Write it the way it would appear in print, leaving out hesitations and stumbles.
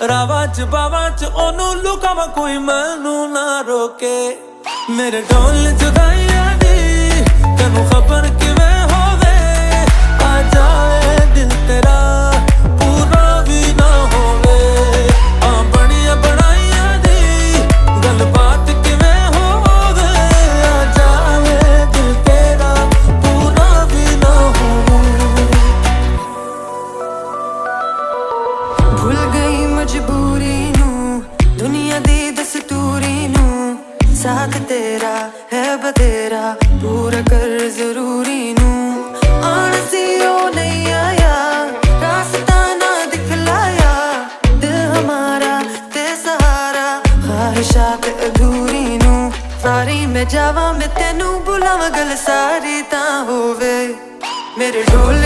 ਰਾਵਾਂ ਚ ਬਾਵਾਂ ਚ ਉਹਨੂੰ ਲੁਕਾਵਾਂ ਕੋਈ ਮੈਨੂੰ ਨਾ ਰੋਕੇ। ਮੇਰੇ ਢੋਲ ਜੁਦਾਈਆਂ ਦੀ ਤੈਨੂੰ ਖਬਰ ਕਿਵੇਂ ਹੋਵੇ, ਆ ਜਾਵੇ ਦਿਲ ਤੇਰਾ ਪੂਰਾ ਵੀ ਨਾ ਹੋਵੇ। ਆ ਬਣੀਆਂ ਬਣਾਈਆਂ ਦੀ ਗੱਲਬਾਤ ਕਿਵੇਂ ਹੋਵੇ, ਆ ਜਾਵੇ ਦਿਲ ਤੇਰਾ ਪੂਰਾ ਵੀ ਨਾ ਹੋਵੇ। ਭੁੱਲ ਗਈ ਮਜਬੂਰੀ ਨੂੰ, ਦੁਨੀਆ ਦੀ ਦਸਤੂਰੀ ਨੂੰ, साथ तेरा है बतेरा पूरा कर जरूरी नू। आना सी ओ नहीं आया, रास्ता ना दिखलाया, दिल हमारा ते सहारा ख्वाहिशात अधूरी नू। सारी मैं जावा मैं तेनू बुलावा, गल सारी तां होवे। मेरे ढोल